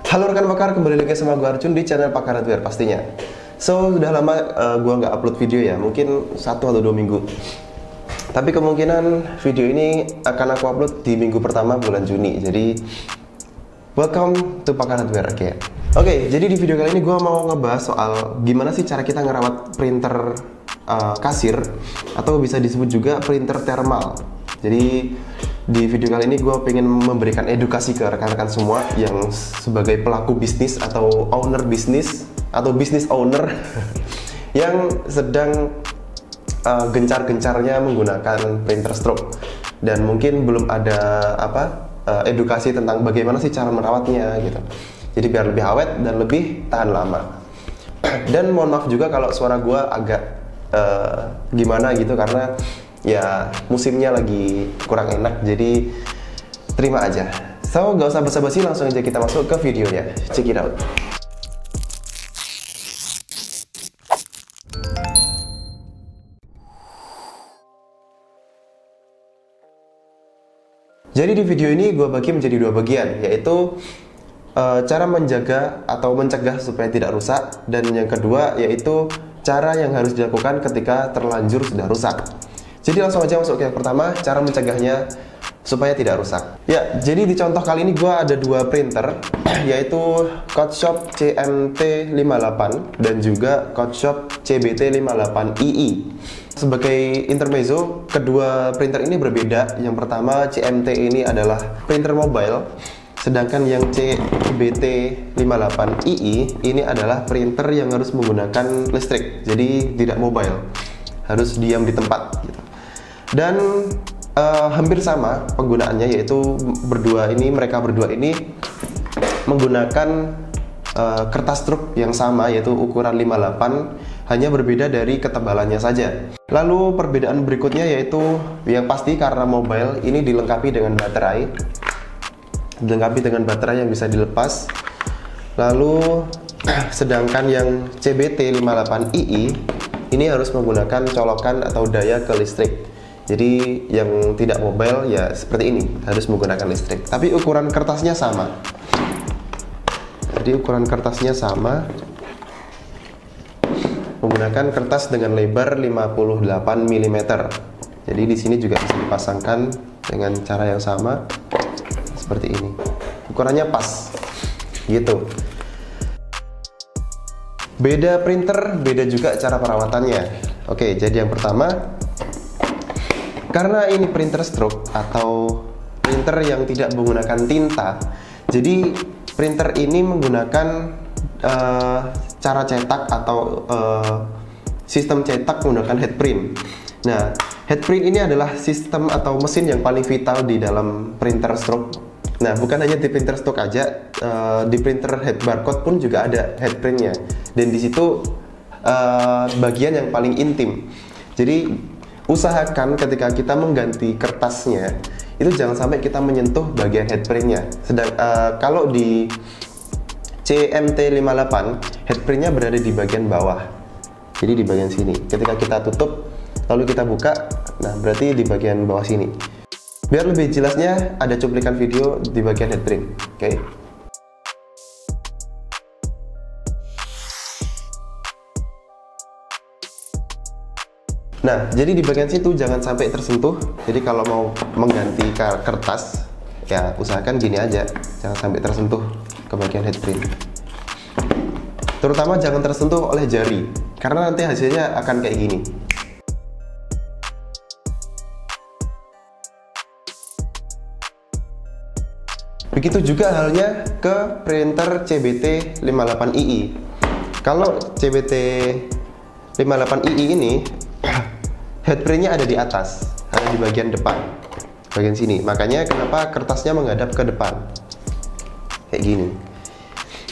Halo rekan pakar, kembali lagi sama gue Arjun di channel Pakar Hardware pastinya. So, udah lama gue nggak upload video ya, mungkin 1 atau 2 minggu. Tapi kemungkinan video ini akan aku upload di minggu pertama bulan Juni. Jadi, welcome to Pakar Hardware. Oke, jadi di video kali ini gue mau ngebahas soal gimana sih cara kita ngerawat printer kasir, atau bisa disebut juga printer thermal. Jadi di video kali ini gue pengen memberikan edukasi ke rekan-rekan semua yang sebagai pelaku bisnis atau owner bisnis atau business owner yang sedang gencar-gencarnya menggunakan printer stroke dan mungkin belum ada edukasi tentang bagaimana sih cara merawatnya gitu. Jadi biar lebih awet dan lebih tahan lama. Dan mohon maaf juga kalau suara gue agak gimana gitu, karena ya musimnya lagi kurang enak, jadi terima aja. So, gak usah basa-basi, langsung aja kita masuk ke videonya. Check it out. Jadi di video ini gue bagi menjadi 2 bagian, yaitu cara menjaga atau mencegah supaya tidak rusak, dan yang kedua yaitu cara yang harus dilakukan ketika terlanjur sudah rusak. Jadi langsung aja masuk ke yang pertama, cara mencegahnya supaya tidak rusak. Ya, jadi di contoh kali ini gue ada 2 printer, yaitu Codeshop CMT58 dan juga Codeshop CBT58II. Sebagai intermezzo, kedua printer ini berbeda. Yang pertama, CMT ini adalah printer mobile, sedangkan yang CBT58II ini adalah printer yang harus menggunakan listrik, jadi tidak mobile, harus diam di tempat gitu. Dan hampir sama penggunaannya, yaitu mereka berdua ini menggunakan kertas struk yang sama, yaitu ukuran 58, hanya berbeda dari ketebalannya saja. Lalu perbedaan berikutnya yaitu yang pasti karena mobile ini dilengkapi dengan baterai yang bisa dilepas. Lalu sedangkan yang CBT58II ini harus menggunakan colokan atau daya ke listrik. Jadi yang tidak mobile ya seperti ini, harus menggunakan listrik. Tapi ukuran kertasnya sama. Jadi ukuran kertasnya sama, menggunakan kertas dengan lebar 58 mm. Jadi di sini juga bisa dipasangkan dengan cara yang sama seperti ini. Ukurannya pas gitu. Beda printer, beda juga cara perawatannya. Oke, jadi yang pertama, karena ini printer stroke atau printer yang tidak menggunakan tinta, jadi printer ini menggunakan cara cetak atau sistem cetak menggunakan head print. Nah, head print ini adalah sistem atau mesin yang paling vital di dalam printer stroke. Nah, bukan hanya di printer stroke aja, di printer head barcode pun juga ada head printnya. Dan di situ bagian yang paling intim. Jadi usahakan ketika kita mengganti kertasnya itu jangan sampai kita menyentuh bagian head printnya. Kalau di CMT58 head printnya berada di bagian bawah, jadi di bagian sini. Ketika kita tutup lalu kita buka, nah berarti di bagian bawah sini. Biar lebih jelasnya ada cuplikan video di bagian head print. Oke. Nah, jadi di bagian situ jangan sampai tersentuh. Jadi kalau mau mengganti kertas, ya usahakan gini aja, jangan sampai tersentuh ke bagian head print. Terutama jangan tersentuh oleh jari, karena nanti hasilnya akan kayak gini. Begitu juga halnya ke printer CBT58II. Kalau CBT58II ini head printnya ada di atas, ada di bagian depan, bagian sini. Makanya kenapa kertasnya menghadap ke depan, kayak gini.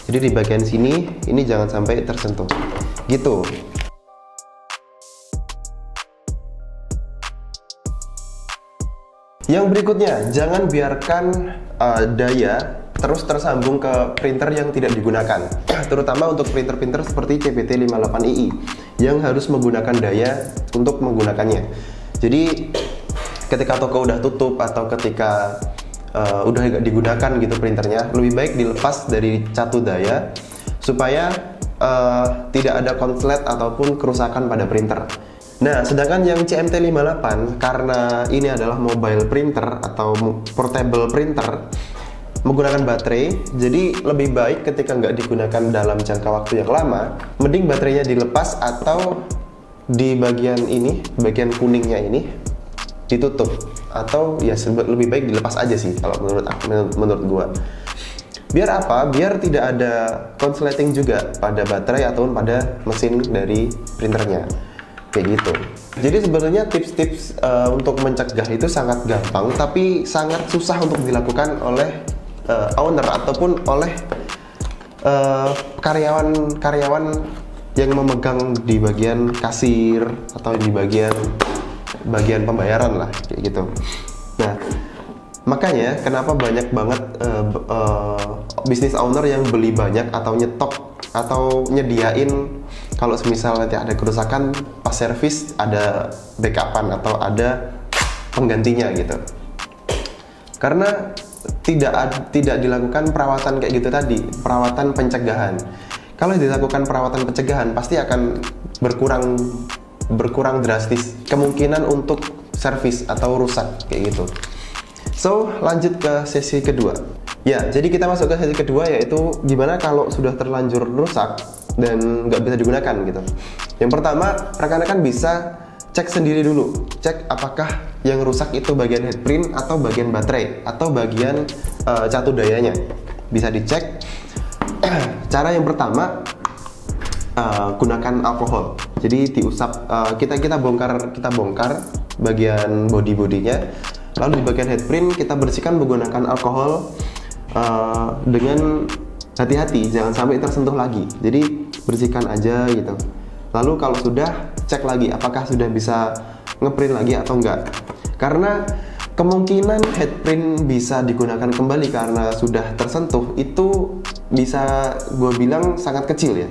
Jadi di bagian sini ini jangan sampai tersentuh, gitu. Yang berikutnya, jangan biarkan daya terus tersambung ke printer yang tidak digunakan, terutama untuk printer-printer seperti CBT58II yang harus menggunakan daya untuk menggunakannya. Jadi ketika toko udah tutup atau ketika udah gak digunakan gitu printernya, lebih baik dilepas dari catu daya supaya tidak ada konslet ataupun kerusakan pada printer. Nah, sedangkan yang CMT58 karena ini adalah mobile printer atau portable printer menggunakan baterai, jadi lebih baik ketika nggak digunakan dalam jangka waktu yang lama, mending baterainya dilepas atau di bagian ini, bagian kuningnya ini ditutup, atau ya lebih baik dilepas aja sih kalau menurut gua. Biar apa? Biar tidak ada konsleting juga pada baterai ataupun pada mesin dari printernya. Kayak gitu. Jadi sebenarnya tips-tips untuk mencegah itu sangat gampang, tapi sangat susah untuk dilakukan oleh owner ataupun oleh karyawan yang memegang di bagian kasir atau di bagian pembayaran lah, kayak gitu. Nah, makanya kenapa banyak banget bisnis owner yang beli banyak atau nyetok atau nyediain kalau semisal nanti ada kerusakan pas servis ada backupan atau ada penggantinya gitu. Karena tidak dilakukan perawatan kayak gitu tadi, perawatan pencegahan. Kalau dilakukan perawatan pencegahan pasti akan berkurang drastis kemungkinan untuk servis atau rusak kayak gitu. So, lanjut ke sesi kedua. Ya, jadi kita masuk ke sesi kedua, yaitu gimana kalau sudah terlanjur rusak dan nggak bisa digunakan gitu. Yang pertama, rekan-rekan bisa cek sendiri dulu. Cek apakah yang rusak itu bagian headprint atau bagian baterai atau bagian catu dayanya. Bisa dicek. Cara yang pertama, gunakan alkohol. Jadi diusap, kita bongkar bagian bodinya. Lalu di bagian headprint kita bersihkan menggunakan alkohol dengan hati-hati, jangan sampai tersentuh lagi. Jadi bersihkan aja gitu. Lalu kalau sudah, cek lagi apakah sudah bisa ngeprint lagi atau enggak. Karena kemungkinan headprint bisa digunakan kembali karena sudah tersentuh itu bisa gue bilang sangat kecil ya.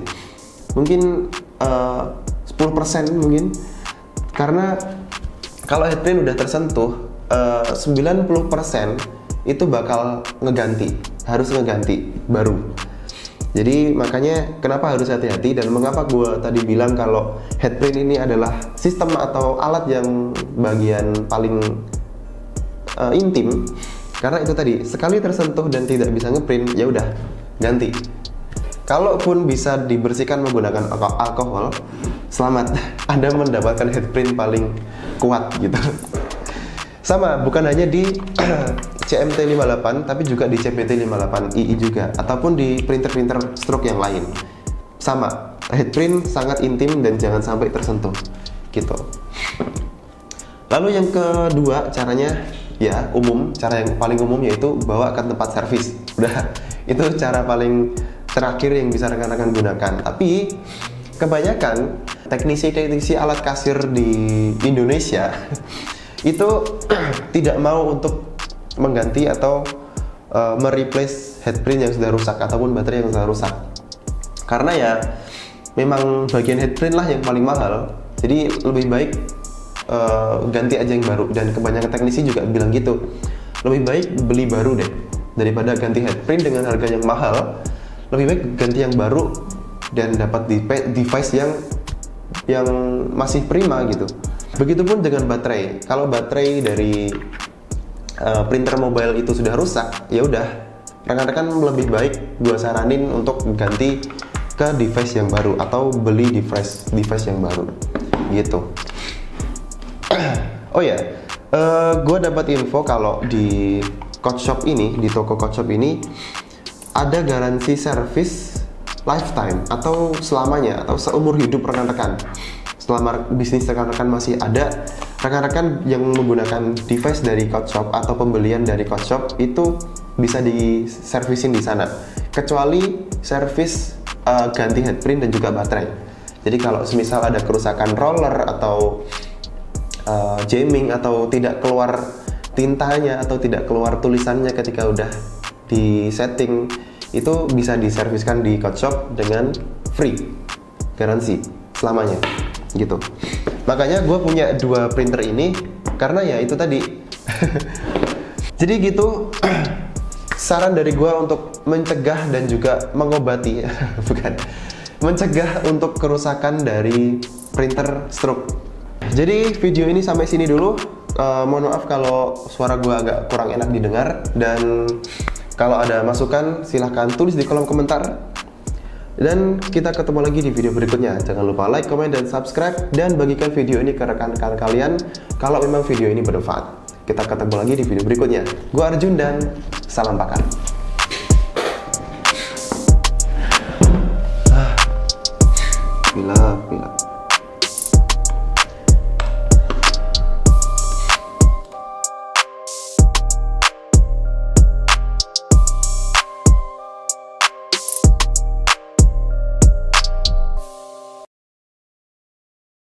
Mungkin 10% mungkin. Karena kalau headprint udah tersentuh 90% itu bakal harus ngeganti baru. Jadi makanya kenapa harus hati-hati dan mengapa gue tadi bilang kalau headprint ini adalah sistem atau alat yang bagian paling intim, karena itu tadi sekali tersentuh dan tidak bisa ngeprint ya udah ganti. Kalaupun bisa dibersihkan menggunakan alkohol, selamat, Anda mendapatkan headprint paling kuat gitu. Sama, bukan hanya di CMT58 tapi juga di CPT58II juga, ataupun di printer-printer stroke yang lain. Sama, headprint sangat intim dan jangan sampai tersentuh gitu. Lalu yang kedua caranya ya cara yang paling umum yaitu bawa ke tempat servis. Udah, itu cara paling terakhir yang bisa rekan-rekan gunakan. Tapi kebanyakan teknisi alat kasir di Indonesia itu tidak mau untuk mengganti atau mereplace headprint yang sudah rusak ataupun baterai yang sudah rusak. Karena ya memang bagian headprint lah yang paling mahal. Jadi lebih baik ganti aja yang baru, dan kebanyakan teknisi juga bilang gitu. Lebih baik beli baru deh daripada ganti headprint dengan harga yang mahal. Lebih baik ganti yang baru dan dapat device yang masih prima gitu. Begitupun dengan baterai. Kalau baterai dari printer mobile itu sudah rusak, ya udah rekan-rekan lebih baik gua saranin untuk ganti ke device yang baru atau beli device yang baru gitu. Oh ya, gua dapat info kalau di Coachshop ini, di toko Coachshop ini ada garansi service lifetime atau selamanya atau seumur hidup rekan-rekan. Selama bisnis rekan-rekan masih ada, rekan-rekan yang menggunakan device dari Coachshop atau pembelian dari Coachshop itu bisa diservisin di sana, kecuali servis ganti headprint dan juga baterai. Jadi kalau semisal ada kerusakan roller atau jamming atau tidak keluar tintanya atau tidak keluar tulisannya ketika udah di setting, itu bisa diserviskan di Coachshop dengan free, garansi selamanya gitu. Makanya gue punya 2 printer ini karena ya itu tadi Jadi gitu. Saran dari gua untuk mencegah dan juga mengobati bukan, mencegah untuk kerusakan dari printer stroke. Jadi video ini sampai sini dulu. Mohon maaf kalau suara gua agak kurang enak didengar, dan kalau ada masukan silahkan tulis di kolom komentar. Dan kita ketemu lagi di video berikutnya. Jangan lupa like, comment, dan subscribe, dan bagikan video ini ke rekan-rekan kalian kalau memang video ini bermanfaat. Kita ketemu lagi di video berikutnya. Gua Arjun dan salam pakar. Bila.